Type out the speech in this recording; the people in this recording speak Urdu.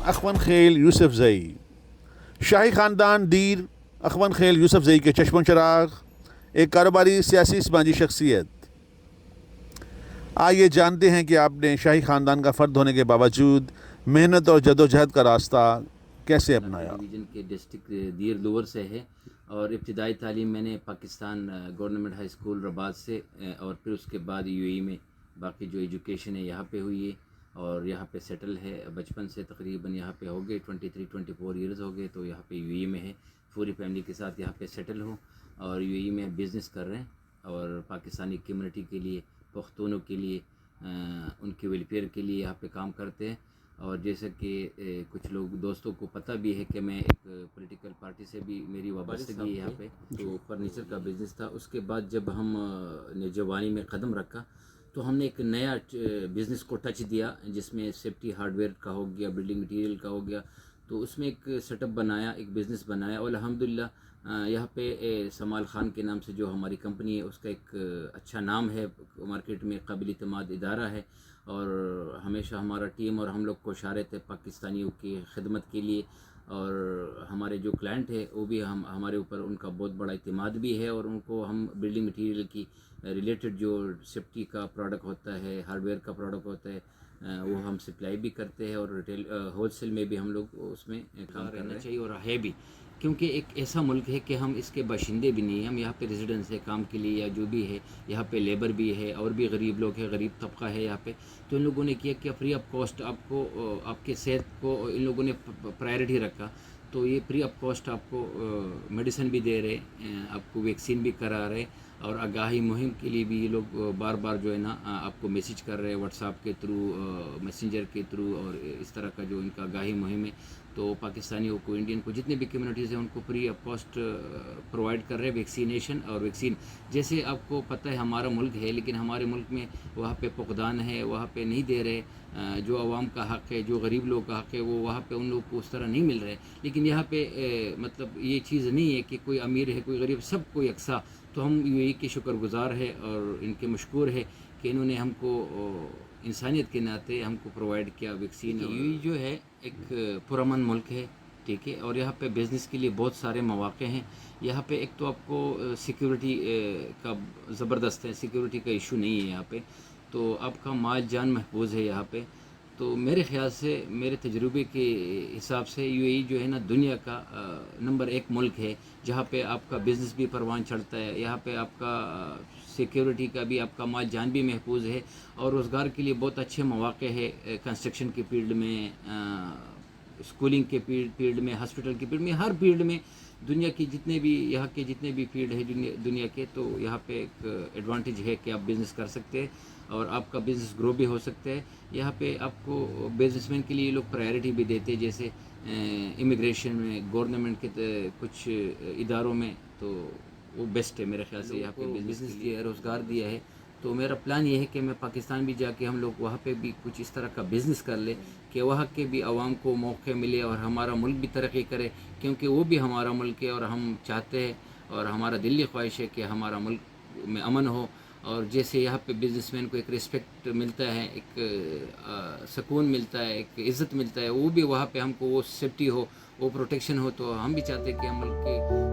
اخون خیل یوسف زئی. شاہی خاندان دیر اخون خیل یوسف زئی کے چشم و چراغ ایک کاروباری سیاسی سماجی شخصیت. آئیے جانتے ہیں کہ آپ نے شاہی خاندان کا فرد ہونے کے باوجود محنت اور جدوجہد کا راستہ کیسے اپنایا. ڈویژن کے ڈسٹرکٹ دیر لور سے ہے اور ابتدائی تعلیم میں نے پاکستان گورنمنٹ ہائی اسکول رباط سے اور پھر اس کے بعد یو اے ای میں باقی جو ایجوکیشن ہے یہاں پہ ہوئی ہے اور یہاں پہ سیٹل ہے. بچپن سے تقریباً یہاں پہ ہو گئے 23-24 ایئرز ہو گئے تو یہاں پہ یو اے ای میں ہے. پوری فیملی کے ساتھ یہاں پہ سیٹل ہوں اور یو اے ای میں بزنس کر رہے ہیں اور پاکستانی کمیونٹی کے لیے پختونوں کے لیے ان کے ویلفیئر کے لیے یہاں پہ کام کرتے ہیں. اور جیسا کہ کچھ لوگ دوستوں کو پتہ بھی ہے کہ میں ایک پولیٹیکل پارٹی سے بھی میری وابستگی ہے یہاں پہ. تو فرنیچر کا بزنس تھا. اس کے بعد جب ہم نے جوانی میں قدم رکھا تو ہم نے ایک نیا بزنس کو ٹچ دیا جس میں سیفٹی ہارڈ ویئر کا ہو گیا, بلڈنگ مٹیریل کا ہو گیا. تو اس میں ایک سیٹ اپ بنایا, ایک بزنس بنایا اور الحمدللہ یہاں پہ سمال خان کے نام سے جو ہماری کمپنی ہے اس کا ایک اچھا نام ہے مارکیٹ میں, قابل اعتماد ادارہ ہے. اور ہمیشہ ہمارا ٹیم اور ہم لوگ کوشاں رہتے پاکستانیوں کی خدمت کے لیے. اور ہمارے جو کلائنٹ ہے وہ بھی ہمارے اوپر ان کا بہت بڑا اعتماد بھی ہے اور ان کو ہم بلڈنگ مٹیریل کی ریلیٹڈ جو سیفٹی کا پروڈکٹ ہوتا ہے, ہارڈ ویئر کا پروڈکٹ ہوتا ہے وہ ہم سپلائی بھی کرتے ہیں اور ریٹیل ہول سیل میں بھی ہم لوگ اس میں کام کرنا چاہیے. اور ہے بھی کیونکہ ایک ایسا ملک ہے کہ ہم اس کے باشندے بھی نہیں ہیں, ہم یہاں پہ ریزیڈنس ہے کام کے لیے یا جو بھی ہے, یہاں پہ لیبر بھی ہے اور بھی غریب لوگ ہیں, غریب طبقہ ہے یہاں پہ. تو ان لوگوں نے کیا کہ فری آف کاسٹ آپ کو آپ کے صحت کو ان لوگوں نے پرائرٹی رکھا. تو یہ فری آف کاسٹ آپ کو میڈیسن بھی دے رہے, آپ کو ویکسین بھی کرا رہے اور آگاہی مہم کے لیے بھی یہ لوگ بار بار جو ہے نا آپ کو میسیج کر رہے ہیں واٹس ایپ کے تھرو, میسنجر کے تھرو. اور اس طرح کا جو ان کا آگاہی مہم ہے تو پاکستانیوں کو, انڈین کو, جتنے بھی کمیونٹیز ہیں ان کو فری آف کاسٹ پرووائڈ کر رہے ہیں ویکسینیشن اور ویکسین. جیسے آپ کو پتہ ہے ہمارا ملک ہے لیکن ہمارے ملک میں وہاں پہ فقدان ہے, وہاں پہ نہیں دے رہے. جو عوام کا حق ہے, جو غریب لوگ کا حق ہے وہ وہاں پہ ان لوگ کو اس طرح نہیں مل رہے. لیکن یہاں پہ مطلب یہ چیز نہیں ہے کہ کوئی امیر ہے کوئی غریب, سب کو یکساں. تو ہم یو اے ای کے شکر گزار ہے اور ان کے مشکور ہے کہ انہوں نے ہم کو انسانیت کے ناطے ہم کو پرووائڈ کیا ویکسین. یو اے ای جو ہے ایک پرامن ملک ہے, ٹھیک ہے, اور یہاں پہ بزنس کے لیے بہت سارے مواقع ہیں. یہاں پہ ایک تو آپ کو سیکیورٹی کا زبردست ہے, سیکیورٹی کا ایشو نہیں ہے یہاں پہ. تو آپ کا مال جان محفوظ ہے یہاں پہ. تو میرے خیال سے, میرے تجربے کے حساب سے یو اے ای جو ہے نا دنیا کا نمبر 1 ملک ہے جہاں پہ آپ کا بزنس بھی پروان چڑھتا ہے. یہاں پہ آپ کا سیکیورٹی کا بھی, آپ کا مال جان بھی محفوظ ہے اور روزگار کے لیے بہت اچھے مواقع ہے. کنسٹرکشن کے فیلڈ میں, اسکولنگ کے فیلڈ میں, ہاسپٹل کے فیلڈ میں, ہر فیلڈ میں دنیا کی جتنے بھی یہاں کے جتنے بھی فیلڈ ہے دنیا کے, تو یہاں پہ ایک ایڈوانٹیج ہے کہ آپ بزنس کر سکتے ہیں اور آپ کا بزنس گرو بھی ہو سکتا ہے. یہاں پہ آپ کو بزنس مین کے لیے لوگ پرائرٹی بھی دیتے ہیں, جیسے امیگریشن میں, گورنمنٹ کے کچھ اداروں میں. تو وہ بیسٹ ہے میرے خیال سے. یہاں پہ بزنس دیا ہے, روزگار دیا ہے. تو میرا پلان یہ ہے کہ میں پاکستان بھی جا کے ہم لوگ وہاں پہ بھی کچھ اس طرح کا بزنس کر لیں کہ وہاں کے بھی عوام کو موقع ملے اور ہمارا ملک بھی ترقی کرے, کیونکہ وہ بھی ہمارا ملک ہے اور ہم چاہتے ہیں اور ہمارا دلی خواہش ہے کہ ہمارا ملک میں امن ہو. اور جیسے یہاں پہ بزنس مین کو ایک رسپیکٹ ملتا ہے, ایک سکون ملتا ہے, ایک عزت ملتا ہے, وہ بھی وہاں پہ ہم کو وہ سیفٹی ہو, وہ پروٹیکشن ہو. تو ہم بھی چاہتے ہیں کہ ہم ملک کے